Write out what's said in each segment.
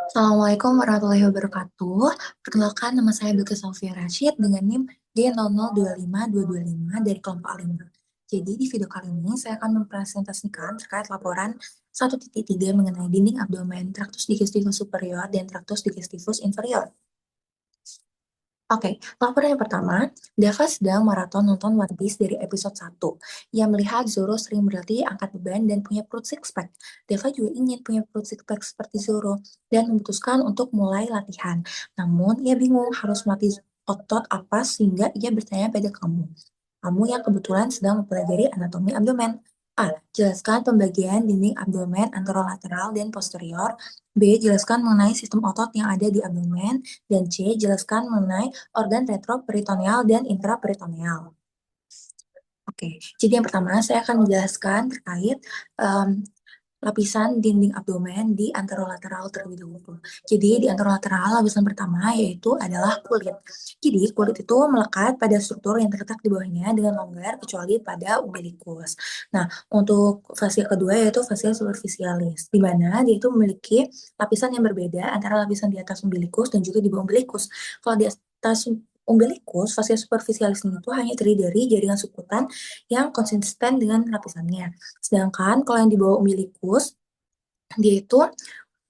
Assalamualaikum warahmatullahi wabarakatuh. Perkenalkan, nama saya Bilqis Sofia Rashid dengan NIM D0025225 dari kelompok A5. Jadi di video kali ini saya akan mempresentasikan terkait laporan 1.3 mengenai dinding abdomen, traktus digestivus superior dan traktus digestivus inferior. Oke, laporan yang pertama, Dava sedang maraton nonton One Piece dari episode 1. Ia melihat Zoro sering berlatih angkat beban dan punya perut six pack. Dava juga ingin punya perut six pack seperti Zoro dan memutuskan untuk mulai latihan. Namun, ia bingung harus melatih otot apa sehingga ia bertanya pada kamu. Kamu yang kebetulan sedang mempelajari anatomi abdomen. A. Jelaskan pembagian dinding abdomen anterolateral dan posterior. B. Jelaskan mengenai sistem otot yang ada di abdomen. Dan C. Jelaskan mengenai organ retroperitoneal dan intraperitoneal. Oke, jadi yang pertama saya akan menjelaskan terkait lapisan dinding abdomen di anterolateral terlebih dahulu. Jadi di anterolateral lapisan pertama yaitu adalah kulit. Jadi kulit itu melekat pada struktur yang terletak di bawahnya dengan longgar kecuali pada umbilikus. Nah, untuk fascia kedua yaitu fascia superficialis, di mana dia itu memiliki lapisan yang berbeda antara lapisan di atas umbilikus dan juga di bawah umbilikus. Kalau di atas umbilikus, fascia superficialis itu hanya terdiri dari jaringan subkutan yang konsisten dengan lapisannya. Sedangkan kalau yang di bawah umbilikus, dia itu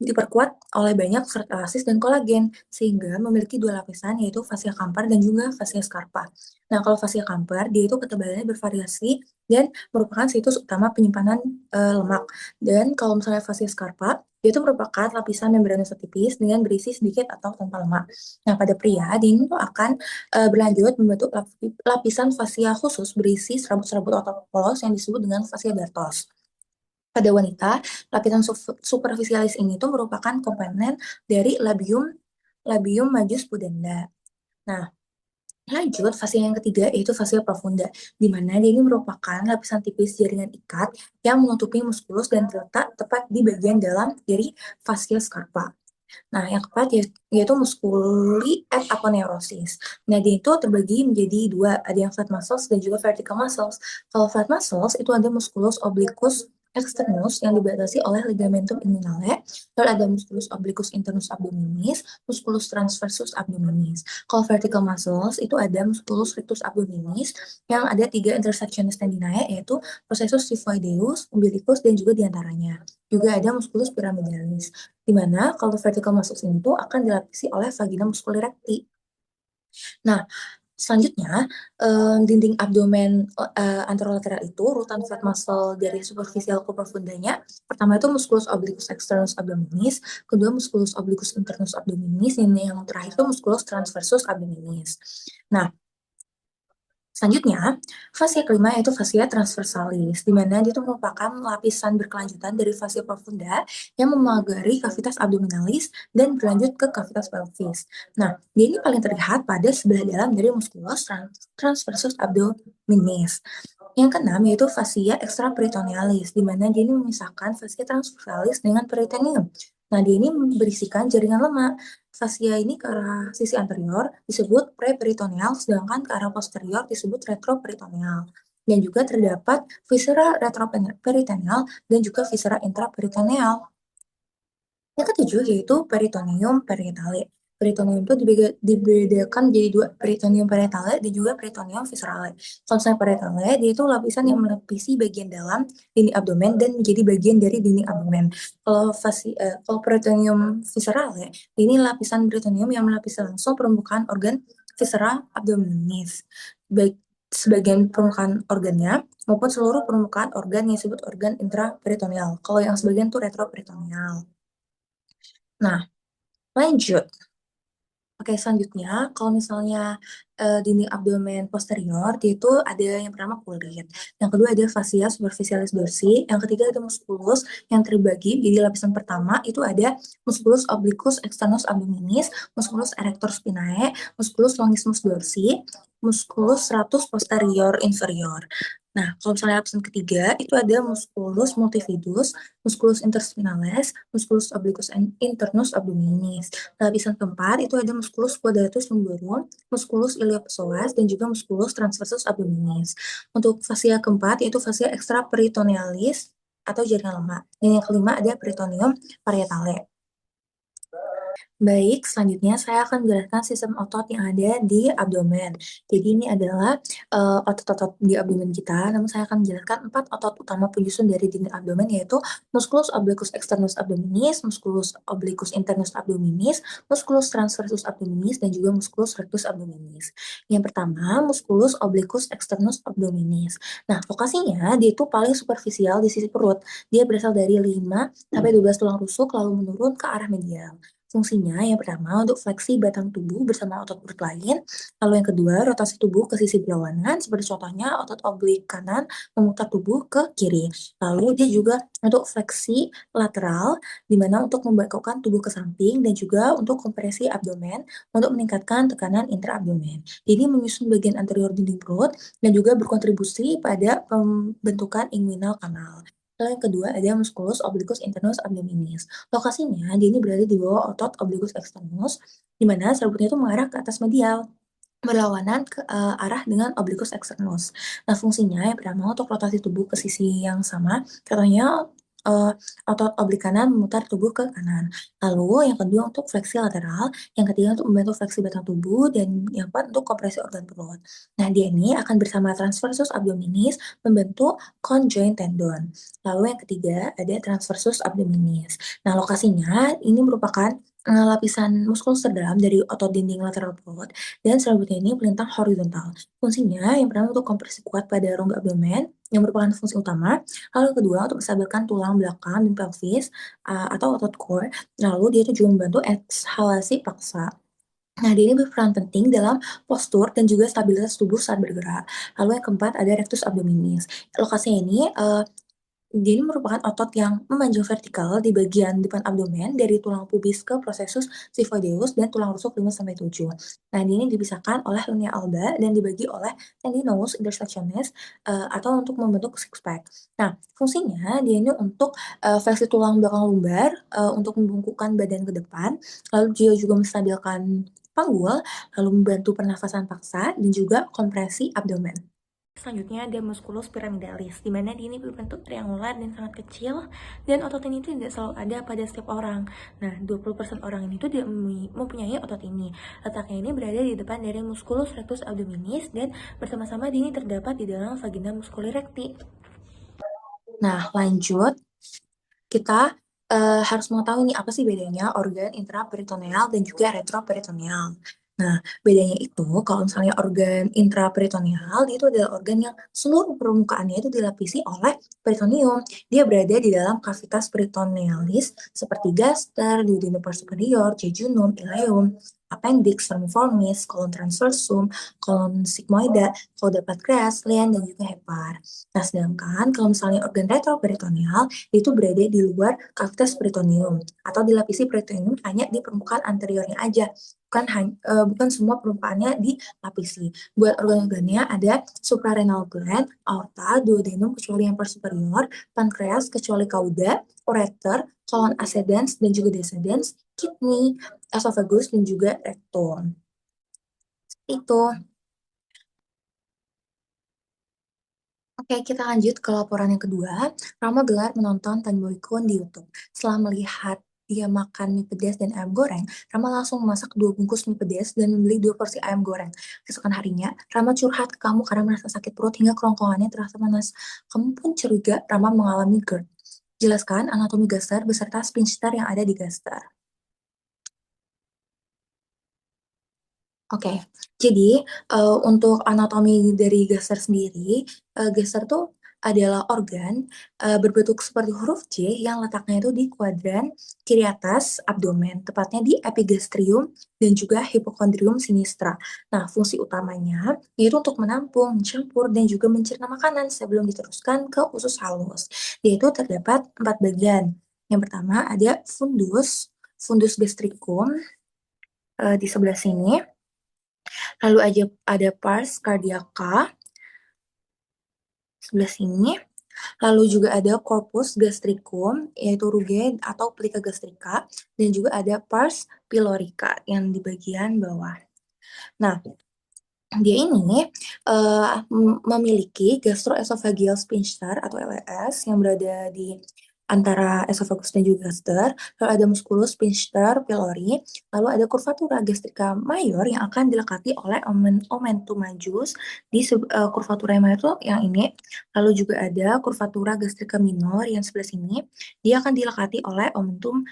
diperkuat oleh banyak serat elastis dan kolagen, sehingga memiliki dua lapisan, yaitu fascia Kampar dan juga fascia scarpa. Nah, kalau fascia Kampar, dia itu ketebalannya bervariasi dan merupakan situs utama penyimpanan lemak. Dan kalau misalnya fascia scarpa, dia itu merupakan lapisan membranosa tipis dengan berisi sedikit atau tanpa lemak. Nah, pada pria, dia ini tuh akan berlanjut membentuk lapisan fascia khusus berisi serabut-serabut otot polos yang disebut dengan fascia dartos. Pada wanita, lapisan superficialis ini tuh merupakan komponen dari labium labium majus pudenda. Nah, lanjut fase yang ketiga yaitu fase profunda, di mana dia ini merupakan lapisan tipis jaringan ikat yang menutupi muskulus dan terletak tepat di bagian dalam dari fascia scarpa. Nah, yang keempat yaitu muskuli et aponeurosis. Nah, dia itu terbagi menjadi dua, ada yang flat muscles dan juga vertical muscles. Kalau flat muscles itu ada musculus obliquus externus yang dibatasi oleh ligamentum inguinale, lalu ada musculus obliquus internus abdominis, musculus transversus abdominis. Kalau vertical muscles itu ada musculus rectus abdominis yang ada tiga intersectionis tendinae yaitu processus xiphoideus, umbilicus dan juga diantaranya. Juga ada musculus pyramidalis di mana kalau vertical muscles ini tuh akan dilapisi oleh vagina musculi recti. Nah, selanjutnya dinding abdomen anterolateral itu urutan fat muscle dari superficial ke profundanya. Pertama itu musculus obliquus externus abdominis, kedua musculus obliquus internus abdominis, dan yang terakhir itu musculus transversus abdominis. Nah, selanjutnya, fascia kelima yaitu fascia transversalis, di mana dia itu merupakan lapisan berkelanjutan dari fascia profunda yang memagari kavitas abdominalis dan berlanjut ke kavitas pelvis. Nah, dia ini paling terlihat pada sebelah dalam dari musculus transversus abdominis. Yang keenam yaitu fascia extraperitonealis, di mana dia ini memisahkan fascia transversalis dengan peritoneum. Nah, dia ini berisikan jaringan lemak. Fascia ini ke arah sisi anterior disebut preperitoneal, sedangkan ke arah posterior disebut retroperitoneal. Dan juga terdapat viscera retroperitoneal dan juga viscera intraperitoneal. Yang ketujuh yaitu peritoneum parietale. Peritoneum itu dibedakan menjadi dua, peritoneum parietale dan juga peritoneum viscerale. Kalau misalnya parietale, dia itu lapisan yang melapisi bagian dalam dinding abdomen dan menjadi bagian dari dinding abdomen. Kalau peritoneum viscerale, ini lapisan peritoneum yang melapisi langsung permukaan organ viscera abdominis. Baik sebagian permukaan organnya maupun seluruh permukaan organ yang disebut organ intraperitoneal. Kalau yang sebagian itu retroperitoneal. Nah, lanjut. Oke, selanjutnya kalau misalnya dinding abdomen posterior, dia itu ada yang pertama kulit. Yang kedua ada fascia superficialis dorsi. Yang ketiga ada musculus yang terbagi jadi lapisan pertama itu ada musculus obliquus externus abdominis, musculus erector spinae, musculus longissimus dorsi, musculus stratus posterior inferior. Nah, kalau misalnya lapisan ketiga itu ada musculus multifidus, musculus interspinalis, musculus obliquus internus abdominis. Lapisan keempat itu ada musculus quadratus lumborum, musculus iliopsoas, dan juga musculus transversus abdominis. Untuk fascia keempat yaitu fascia extraperitonealis atau jaringan lemak. Dan yang kelima ada peritoneum parietale. Baik, selanjutnya saya akan menjelaskan sistem otot yang ada di abdomen. Jadi ini adalah otot-otot di abdomen kita, namun saya akan menjelaskan 4 otot utama penyusun dari dinding abdomen yaitu musculus obliquus externus abdominis, musculus obliquus internus abdominis, musculus transversus abdominis, dan juga musculus rectus abdominis. Yang pertama, musculus obliquus externus abdominis. Nah, lokasinya dia itu paling superficial di sisi perut. Dia berasal dari 5 sampai 12 tulang rusuk lalu menurun ke arah medial. Fungsinya yang pertama untuk fleksi batang tubuh bersama otot perut lain, lalu yang kedua rotasi tubuh ke sisi berlawanan, seperti contohnya otot oblik kanan memutar tubuh ke kiri. Lalu dia juga untuk fleksi lateral, di mana untuk membengkokkan tubuh ke samping dan juga untuk kompresi abdomen untuk meningkatkan tekanan intraabdomen. Jadi menyusun bagian anterior dinding perut dan juga berkontribusi pada pembentukan inguinal kanal. Lalu yang kedua ada musculus obliquus internus abdominis. Lokasinya dia ini berada di bawah otot obliquus externus, di mana serabutnya itu mengarah ke atas medial berlawanan ke arah dengan obliquus externus. Nah, fungsinya yang pertama untuk rotasi tubuh ke sisi yang sama, contohnya uh, otot oblik kanan memutar tubuh ke kanan. Lalu yang kedua untuk fleksi lateral, yang ketiga untuk membantu fleksi batang tubuh, dan yang keempat untuk kompresi organ perut. Nah, dia ini akan bersama transversus abdominis membentuk conjoint tendon. Lalu yang ketiga ada transversus abdominis. Nah, lokasinya ini merupakan lapisan muskulus terdalam dari otot dinding lateral perut dan serabutnya ini melintang horizontal. Fungsinya yang pertama untuk kompresi kuat pada rongga abdomen yang merupakan fungsi utama, lalu yang kedua untuk menstabilkan tulang belakang dan pelvis atau otot core, lalu dia itu juga membantu ekshalasi paksa. Nah, dia ini berperan penting dalam postur dan juga stabilitas tubuh saat bergerak. Lalu yang keempat ada rectus abdominis. Lokasinya ini dia ini merupakan otot yang memanjang vertikal di bagian depan abdomen dari tulang pubis ke processus xiphoideus dan tulang rusuk 5-7. Nah, ini dipisahkan oleh linea alba dan dibagi oleh tendinous intersectionis atau untuk membentuk six pack. Nah, fungsinya dia ini untuk fleksi tulang belakang lumbar untuk membungkukkan badan ke depan, lalu dia juga menstabilkan panggul, lalu membantu pernafasan paksa dan juga kompresi abdomen. Selanjutnya ada musculus pyramidalis, di mana dia ini berbentuk triangular dan sangat kecil, dan otot ini tuh tidak selalu ada pada setiap orang. Nah, 20% orang ini tuh tidak mempunyai otot ini. Letaknya ini berada di depan dari musculus rectus abdominis, dan bersama-sama ini terdapat di dalam vagina musculi recti. Nah, lanjut kita harus mengetahui nih apa sih bedanya organ intraperitoneal dan juga retroperitoneal. Nah, bedanya itu kalau misalnya organ intraperitoneal itu adalah organ yang seluruh permukaannya itu dilapisi oleh peritoneum. Dia berada di dalam kavitas peritonealis seperti gaster, duodenum superior, jejunum, ileum, appendix, vermiformis, colon transversum, colon sigmoida, cauda pancreas, lian, dan juga hepar. Nah, sedangkan kalau misalnya organ retroperitoneal itu berada di luar kavitas peritoneum atau dilapisi peritoneum hanya di permukaan anteriornya aja, bukan semua permukaannya dilapisi. Buat organ-organnya ada suprarenal gland, aorta, duodenum kecuali yang superior, pankreas kecuali cauda, ureter, colon ascendens dan juga descendens, kidney, esophagus dan juga rectum. Itu. Oke, kita lanjut ke laporan yang kedua. Rama gelar menonton Tan Boy Kun di YouTube. Setelah melihat dia makan mie pedas dan ayam goreng, Rama langsung memasak 2 bungkus mie pedas dan membeli 2 porsi ayam goreng. Keesokan harinya, Rama curhat ke kamu karena merasa sakit perut hingga kerongkongannya terasa panas. Kamu pun curiga Rama mengalami GERD. Jelaskan anatomi gaster beserta sphincter yang ada di gaster. Oke, jadi untuk anatomi dari gaster sendiri, gaster tuh adalah organ berbentuk seperti huruf C yang letaknya itu di kuadran kiri atas abdomen, tepatnya di epigastrium dan juga hipokondrium sinistra. Nah, fungsi utamanya yaitu untuk menampung, mencampur, dan juga mencerna makanan sebelum diteruskan ke usus halus. Yaitu terdapat 4 bagian. Yang pertama ada fundus gastricum di sebelah sini. Lalu ada pars cardiaca sebelah sini. Lalu juga ada corpus gastricum, yaitu ruge atau plika gastrika. Dan juga ada pars pylorica yang di bagian bawah. Nah, dia ini memiliki gastroesophageal sphincter atau LES yang berada di antara esophagus dan juga gaster, lalu ada musculus sphincter pylori, lalu ada curvatura gastrica mayor yang akan dilekati oleh omentum majus di curvatura yang mayor itu yang ini, lalu juga ada curvatura gastrica minor yang sebelah sini, dia akan dilekati oleh omentum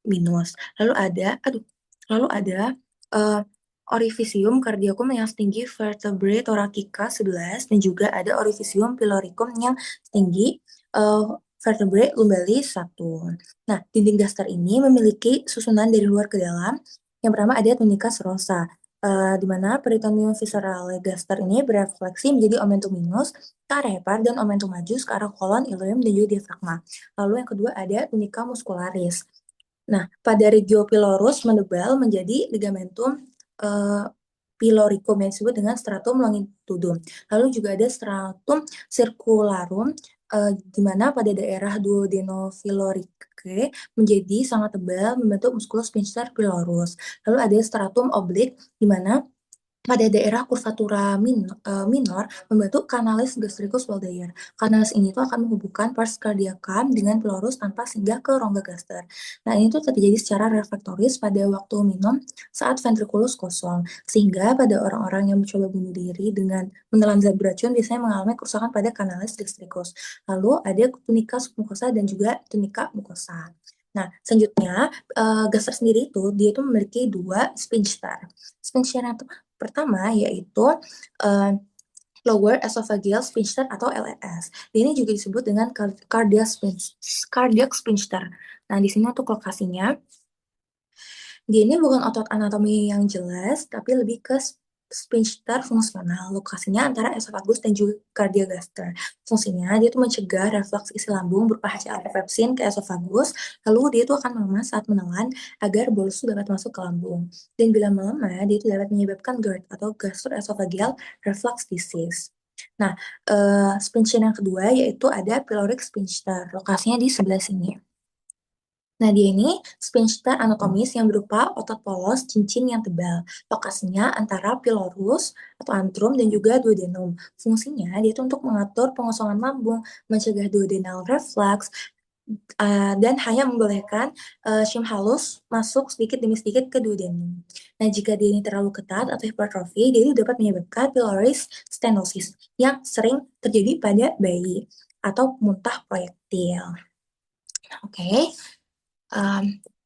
minus. Lalu ada eh, orificium cardiacum yang setinggi vertebrae thoracica 11 dan juga ada orificium pyloricum yang setinggi eh, vertebrae lumbalis 1. Nah, dinding gaster ini memiliki susunan dari luar ke dalam. Yang pertama ada tunica serosa, di mana peritoneum viscerale gaster ini berefleksi menjadi omentum minus ke arah hepar dan omentum majus ke arah kolon, ileum, dan juga diafragma. Lalu yang kedua ada tunica muscularis. Nah, pada regio pylorus menebal menjadi ligamentum eh, pyloricum yang disebut dengan stratum longitudum. Lalu juga ada stratum circularum, di mana pada daerah duodenopyloricae menjadi sangat tebal membentuk musculus sphincter pylorus. Lalu ada stratum oblique, di mana pada daerah curvatura minor membentuk kanalis gastricus Waldeyer. Kanalis ini tuh akan menghubungkan pars cardiacum dengan pylorus tanpa singgah ke rongga gaster. Nah, ini tuh terjadi secara reflektoris pada waktu minum saat ventriculus kosong. Sehingga pada orang-orang yang mencoba bunuh diri dengan menelan zat beracun biasanya mengalami kerusakan pada kanalis gastricus. Lalu ada tunica submucosa dan juga tunica mucosa. Nah, selanjutnya, gaster sendiri itu dia itu memiliki dua sphincter. Sphincter yang pertama yaitu uh, lower esophageal sphincter atau LES. Ini juga disebut dengan cardiac sphincter. Nah, di sini untuk lokasinya, dia ini bukan otot anatomi yang jelas, tapi lebih ke sphincter fungsional. Lokasinya antara esophagus dan juga cardiagaster. Fungsinya dia tuh mencegah reflux isi lambung berupa HCl pepsin ke esophagus, lalu dia tuh akan melemah saat menelan agar bolus itu dapat masuk ke lambung. Dan bila melemah, dia itu dapat menyebabkan GERD atau gastroesophageal reflux disease. Nah, sphincter yang kedua yaitu ada pyloric sphincter. Lokasinya di sebelah sini. Nah, dia ini sphincter anatomis yang berupa otot polos cincin yang tebal. Lokasinya antara pylorus atau antrum dan juga duodenum. Fungsinya dia itu untuk mengatur pengosongan lambung, mencegah duodenal reflux, dan hanya membolehkan shim halus masuk sedikit demi sedikit ke duodenum. Nah, jika dia ini terlalu ketat atau hipertrofi, dia itu dapat menyebabkan pyloric stenosis yang sering terjadi pada bayi atau muntah proyektil. Oke.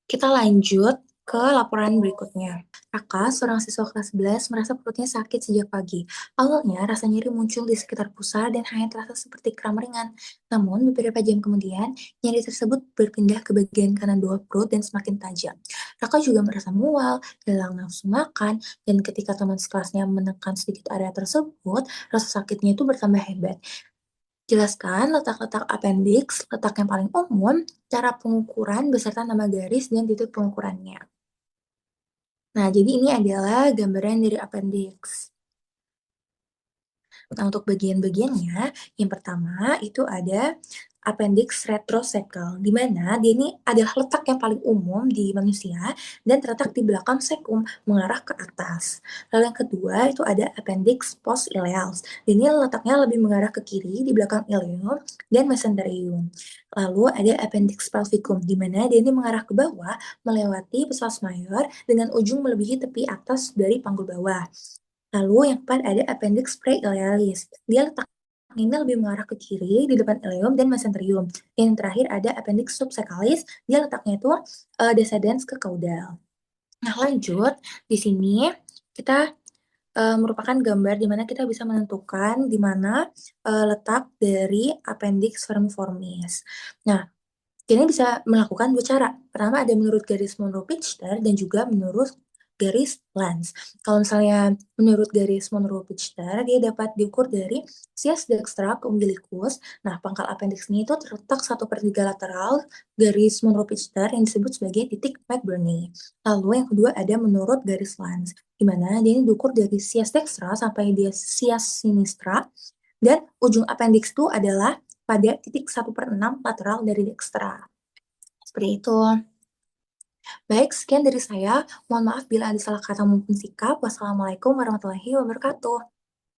Kita lanjut ke laporan berikutnya. Raka, seorang siswa kelas 11, merasa perutnya sakit sejak pagi. Awalnya, rasa nyeri muncul di sekitar pusar dan hanya terasa seperti kram ringan. Namun, beberapa jam kemudian, nyeri tersebut berpindah ke bagian kanan bawah perut dan semakin tajam. Raka juga merasa mual, hilang nafsu makan, dan ketika teman sekelasnya menekan sedikit area tersebut, rasa sakitnya itu bertambah hebat. Jelaskan letak-letak appendix, letak yang paling umum, cara pengukuran beserta nama garis dan titik pengukurannya. Nah, jadi ini adalah gambaran dari appendix. Nah, untuk bagian-bagiannya, yang pertama itu ada appendix retrocecal, di mana dia ini adalah letak yang paling umum di manusia dan terletak di belakang sekum mengarah ke atas. Lalu yang kedua itu ada appendix post-ileals. Ini letaknya lebih mengarah ke kiri di belakang ileum dan mesenterium. Lalu ada appendix pelvicum, di mana dia ini mengarah ke bawah melewati psoas mayor dengan ujung melebihi tepi atas dari panggul bawah. Lalu yang keempat ada appendix preilealis. Dia letaknya lebih mengarah ke kiri di depan ileum dan mesenterium. Yang terakhir ada appendix subsacchalis. Dia letaknya itu descendens ke caudal. Nah, lanjut di sini kita merupakan gambar di mana kita bisa menentukan di mana letak dari appendix vermiformis. Nah, ini bisa melakukan dua cara. Pertama ada menurut garis Monro-Pitcher dan juga menurut garis Lanz. Kalau misalnya menurut garis Monro-Pitcher, dia dapat diukur dari sias dextra ke umbilicus. Nah, pangkal appendix ini itu terletak 1/3 lateral garis Monro-Pitcher yang disebut sebagai titik McBurney. Lalu yang kedua ada menurut garis Lanz, di mana dia ini diukur dari sias dextra sampai dia sias sinistra, dan ujung appendix itu adalah pada titik 1/6 lateral dari dextra. Seperti itu. Baik, sekian dari saya. Mohon maaf bila ada salah kata maupun sikap. Wassalamualaikum warahmatullahi wabarakatuh.